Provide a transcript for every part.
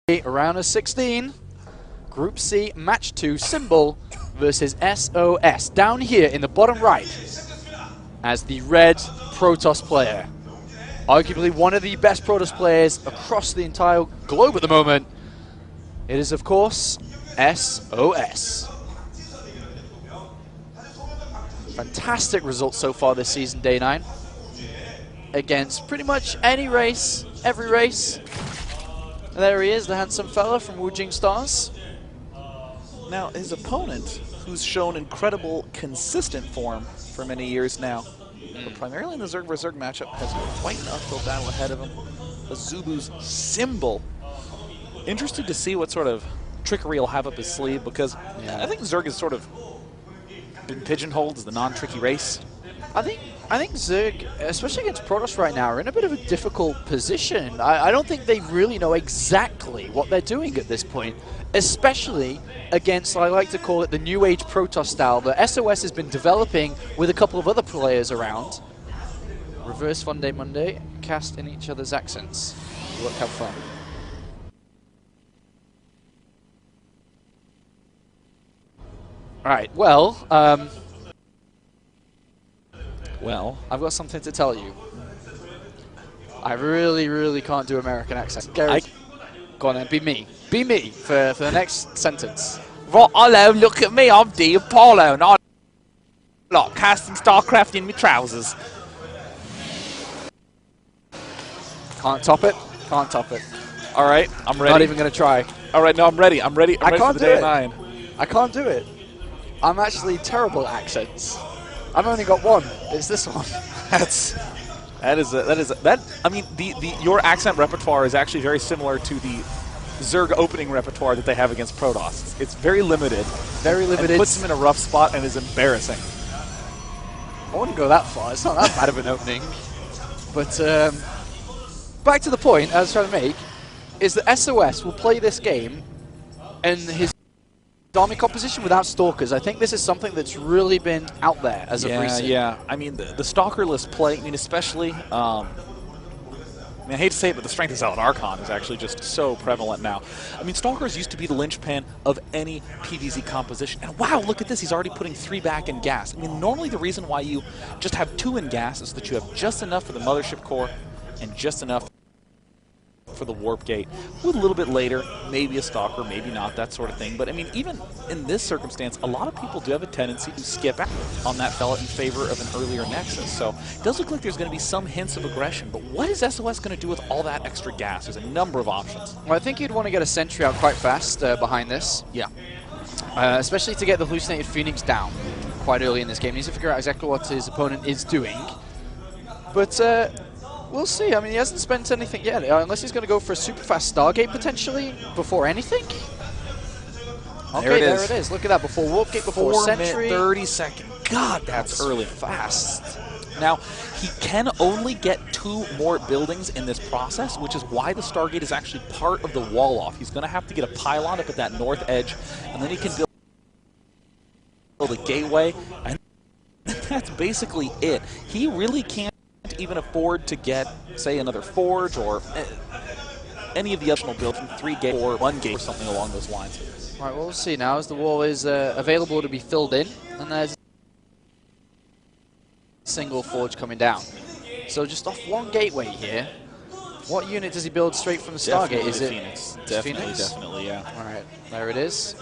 Round of 16, Group C, Match 2, Symbol versus SOS. Down here in the bottom right, as the red Protoss player. Arguably one of the best Protoss players across the entire globe at the moment. It is, of course, SOS. Fantastic results so far this season, Day 9. Against pretty much any race, every race. And there he is, the handsome fella from Wujing Stars. Now, his opponent, who's shown incredible, consistent form for many years now, but primarily in the Zerg vs. Zerg matchup, has quite an uphill battle ahead of him. Azubu's Symbol. Interested to see what sort of trickery he'll have up his sleeve, because I think Zerg has sort of been pigeonholed as the non-tricky race. I think Zerg, especially against Protoss right now, are in a bit of a difficult position. I don't think they really know exactly what they're doing at this point, especially against, I like to call it, the new age Protoss style that SOS has been developing with a couple of other players around. Reverse Fun Day Monday, cast in each other's accents. Look, have fun. Alright, well, I've got something to tell you. I really, really can't do American accent. Gary, go on then, be me. Be me for the next sentence. Right, hello, look at me, I'm D Apollo, and I like casting StarCraft in my trousers. Can't top it. Can't top it. All right, I'm ready. Not even going to try. All right, no, I'm ready. I'm ready. I'm ready for the Day 9. I can't do it. I'm actually terrible at accents. I've only got one. It's this one. I mean, your accent repertoire is actually very similar to the Zerg opening repertoire that they have against Protoss. It's very limited. Very limited. It puts them in a rough spot and is embarrassing. I wouldn't go that far. It's not that bad of an opening. But back to the point I was trying to make, is that SOS will play this game and his army composition without Stalkers. I think this is something that's really been out there as of recent. Yeah, I mean, the Stalkerless play, I mean, especially, I hate to say it, but the Strength of Zealot Archon is actually just so prevalent now. I mean, Stalkers used to be the linchpin of any PvZ composition. And wow, look at this, he's already putting 3 back in gas. I mean, normally the reason why you just have 2 in gas is that you have just enough for the Mothership Core and just enough for the Warp Gate. With a little bit later, maybe a Stalker, maybe not, that sort of thing. But I mean, even in this circumstance, a lot of people do have a tendency to skip out on that fella in favor of an earlier Nexus. So it does look like there's going to be some hints of aggression. But what is SOS going to do with all that extra gas? There's a number of options. Well, I think you'd want to get a Sentry out quite fast behind this. Yeah. Especially to get the Hallucinated Phoenix down quite early in this game. He needs to figure out exactly what his opponent is doing. But we'll see. I mean, he hasn't spent anything yet, unless he's going to go for a super fast Stargate potentially before anything. Okay, there it is. Look at that. Before Warp Gate, before Sentry. 30 seconds. God, that's early. Fast. Now, he can only get 2 more buildings in this process, which is why the Stargate is actually part of the wall off. He's going to have to get a pylon up at that north edge, and then he can build a gateway, and that's basically it. He really can't even afford to get, say, another forge or any of the additional builds from 3 gate or 1 gate or something along those lines. All right, well, we'll see now as the wall is available to be filled in, and there's a single forge coming down. So just off 1 gateway here. What unit does he build straight from the Stargate? Is it Phoenix? Definitely, yeah. All right, there it is.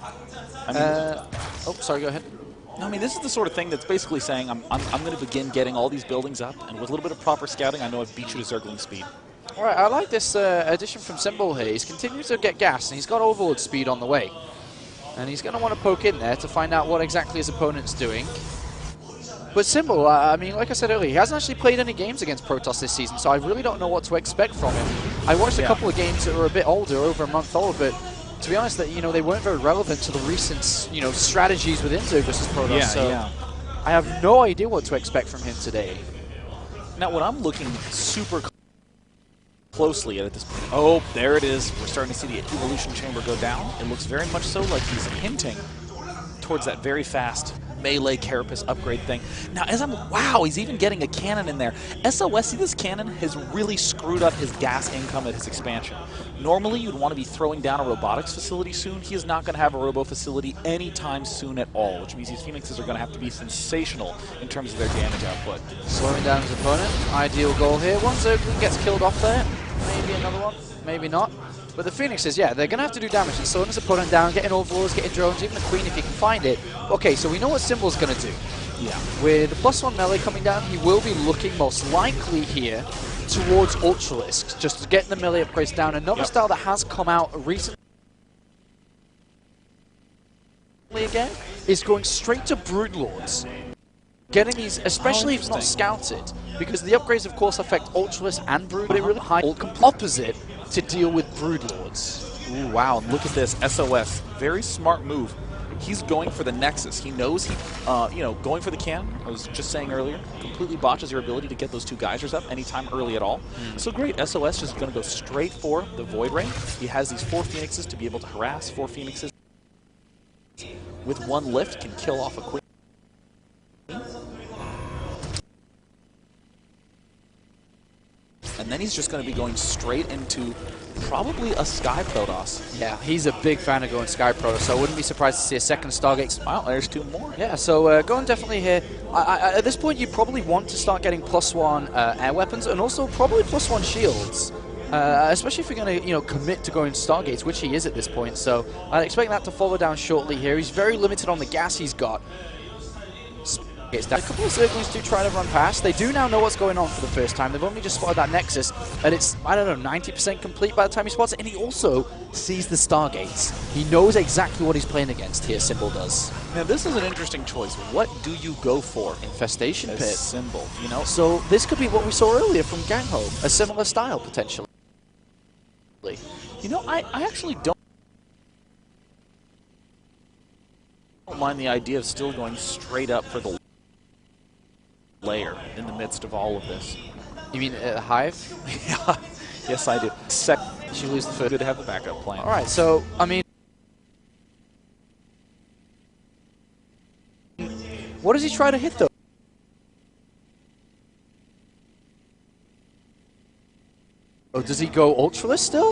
I mean, oh, sorry, go ahead. I mean, this is the sort of thing that's basically saying I'm going to begin getting all these buildings up, and with a little bit of proper scouting, I know I've beat you to Zergling speed. All right, I like this addition from Symbol here. He's continuing to get gas, and he's got Overlord speed on the way. And he's going to want to poke in there to find out what exactly his opponent's doing. But Symbol, I mean, like I said earlier, he hasn't actually played any games against Protoss this season, so I really don't know what to expect from him. I watched a couple of games that were a bit older, over a month old, but to be honest, they weren't very relevant to the recent, strategies within Zerg vs. Protoss. I have no idea what to expect from him today. Now, what I'm looking super closely at this point, oh, there it is. We're starting to see the Evolution Chamber go down. It looks very much so like he's hinting towards that very fast melee carapace upgrade thing. Now, wow, he's even getting a cannon in there. SOS, see, this cannon has really screwed up his gas income at his expansion. Normally, you'd want to be throwing down a robotics facility soon. He is not going to have a robo facility anytime soon at all, which means these Phoenixes are going to have to be sensational in terms of their damage output. Slowing down his opponent. Ideal goal here. One Zerglin gets killed off there. Maybe another one. Maybe not. But the Phoenixes, yeah, they're going to have to do damage and slowing his opponent down, getting overlords, getting drones, even the Queen if he can find it. Okay, so we know what Symbol's going to do. Yeah. With the +1 melee coming down, he will be looking most likely here towards Ultralisk, just to get the melee upgrades down. Another style that has come out recently again is going straight to Broodlords. Getting these, especially if not scouted, because the upgrades of course affect Ultralisk and Brood, but it really high opposite to deal with Broodlords. Ooh, wow, look at this, SOS, very smart move. He's going for the Nexus. He knows he, going for the cannon, I was just saying earlier, completely botches your ability to get those two geysers up anytime early at all. So great, SOS just going to go straight for the Void Ray. He has these 4 Phoenixes to be able to harass 4 Phoenixes. With one lift, can kill off a Queen. And then he's just going to be going straight into probably a Sky Protoss. Yeah, he's a big fan of going Sky Protoss, so I wouldn't be surprised to see a second Stargate. Wow, there's 2 more. Yeah, so going definitely here. At this point, you probably want to start getting +1 air weapons and also probably +1 shields. Especially if you're going to, commit to going Stargates, which he is at this point. So I'd expect that to follow down shortly here. He's very limited on the gas he's got. A couple of Zerglings do try to run past. They do now know what's going on for the first time. They've only just spotted that Nexus, and it's, I don't know, 90% complete by the time he spots it. And he also sees the Stargates. He knows exactly what he's playing against here, Symbol does. Now, this is an interesting choice. What do you go for? Infestation Pit. Symbol, So this could be what we saw earlier from Gangho, a similar style, potentially. I actually don't mind the idea of still going straight up for the layer in the midst of all of this. You mean Hive? Yeah. Yes, I do. You lose the first. Good to have a backup plan. All right, so, I mean, what does he try to hit, though? Oh, does he go Ultralisk still?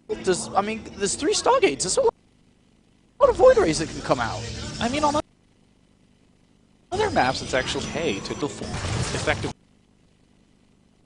There's 3 Stargates. There's a lot of Void Rays that can come out. I mean, on other maps, it's actually okay to do effective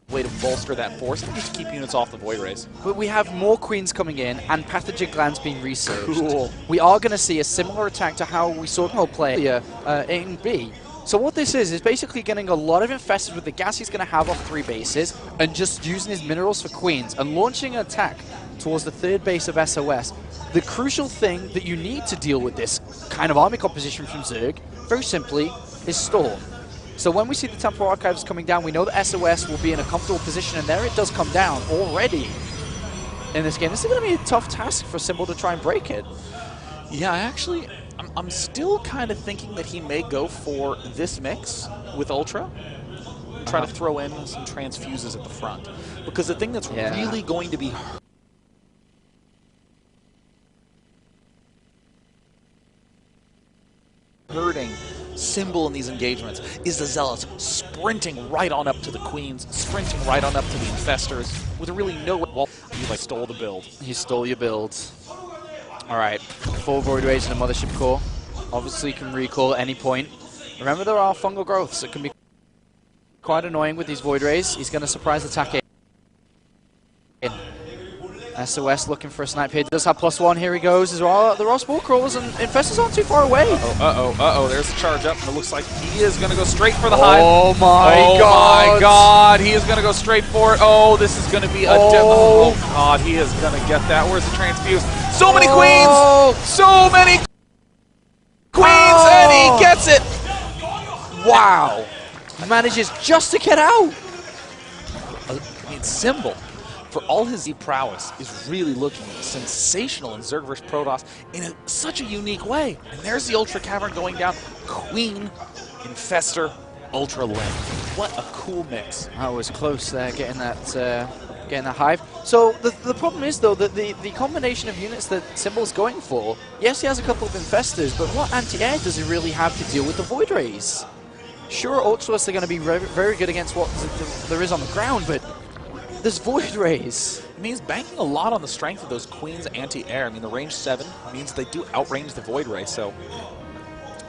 way to bolster that force and just keep units off the Void Rays. But we have more Queens coming in and pathogen glands being researched. Cool. We are going to see a similar attack to how we saw Gangho play in B. So what this is basically getting a lot of infested with the gas he's going to have off 3 bases and just using his minerals for Queens and launching an attack towards the 3rd base of SOS. The crucial thing that you need to deal with this kind of army composition from Zerg, very simply, is Storm. So when we see the Temporal Archives coming down, we know that SOS will be in a comfortable position, and there it does come down already in this game. This is going to be a tough task for Symbol to try and break it. Yeah, I'm still kind of thinking that he may go for this mix with Ultra. Try to throw in some transfuses at the front. Because the thing that's really going to be hurting Symbol in these engagements is the Zealots sprinting right on up to the Queens, sprinting right on up to the Infestors, with really no... Well, he stole the build. He stole your build. All right, 4 Void Rays and a Mothership Core. Obviously, you can recall at any point. Remember, there are fungal growths that can be quite annoying with these Void Rays. He's going to surprise attack in. SOS looking for a snipe here. Does have +1. Here he goes as well. There are Spore Crawlers, and Infestors aren't too far away. Uh-oh. There's the charge up, and it looks like he is going to go straight for the Hive. Oh my God. He is going to go straight for it. Oh, this is going to be a oh God, he is going to get that. Where's the transfuse? So many Queens! So many Queens, and he gets it! Wow. Manages just to get out. I mean, Symbol, for all his prowess, is really looking sensational in Zerg vs. Protoss in such a unique way. And there's the Ultra Cavern going down. Queen, Infestor, Ultra Limb. What a cool mix. I was close there, getting that getting the hive. So the problem is, though, that the combination of units that Symbol's going for, yes, he has a couple of Infestors, but what anti-air does he really have to deal with the Void Rays? Sure, Ultralists are going to be very good against what there is on the ground, but there's Void Rays. I mean, he's banking a lot on the strength of those Queens anti-air. I mean, the range 7 means they do outrange the Void Ray, so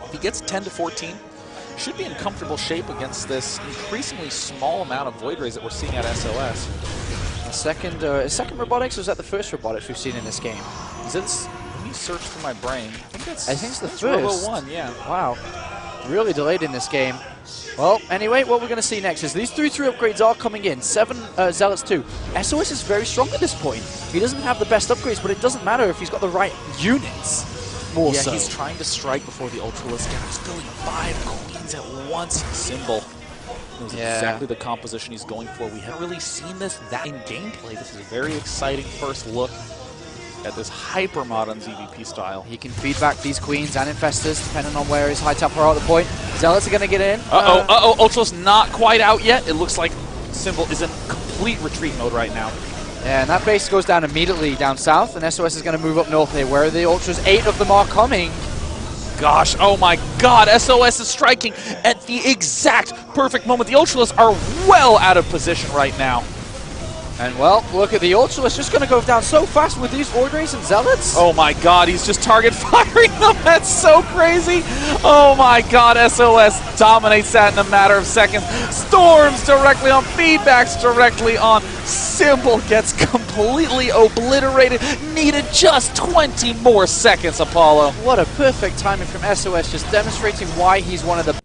if he gets 10 to 14, should be in comfortable shape against this increasingly small amount of Void Rays that we're seeing at SOS. The second robotics, or is that the first robotics we've seen in this game? Is it? Let me search through my brain. I think it's the first. Robo 1, yeah. Wow. Really delayed in this game. Well, anyway, what we're going to see next is these 3-3 upgrades are coming in. 7 Zealots 2. SOS is very strong at this point. He doesn't have the best upgrades, but it doesn't matter if he's got the right units. More so. He's trying to strike before the Ultralisk. He's going 5 Queens at once. Symbol knows exactly the composition he's going for. We haven't really seen this in gameplay. This is a very exciting first look at this hyper modern ZVP style. He can feed back these Queens and Infestors depending on where his high tapper are at the point. Zealots are going to get in. Ultra's not quite out yet. It looks like Symbol is in complete retreat mode right now. Yeah, and that base goes down immediately down south, and SOS is going to move up north here, where the Ultras, 8 of them are coming. Gosh, oh my god, SOS is striking at the exact perfect moment. The Ultralists are well out of position right now. And well, look at the Ultralisk just going to go down so fast with these Void Rays and Zealots. Oh my god, he's just target firing them. That's so crazy. Oh my god, SOS dominates that in a matter of seconds. Storms directly on, feedbacks directly on. Symbol gets completely obliterated. Needed just 20 more seconds, Apollo. What a perfect timing from SOS, just demonstrating why he's one of the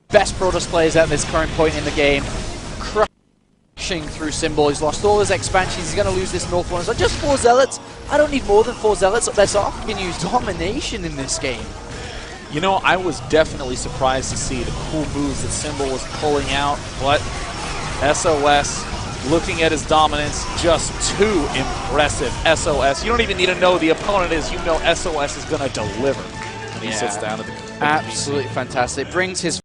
best Protoss players at this current point in the game. Through Symbol. He's lost all his expansions. He's going to lose this north one. So just 4 Zealots. I don't need more than 4 Zealots up there, so I can use domination in this game. You know, I was definitely surprised to see the cool moves that Symbol was pulling out, but SOS, looking at his dominance, just too impressive. SOS, you don't even need to know the opponent is. You know SOS is going to deliver when he sits down at the absolutely fantastic. Brings his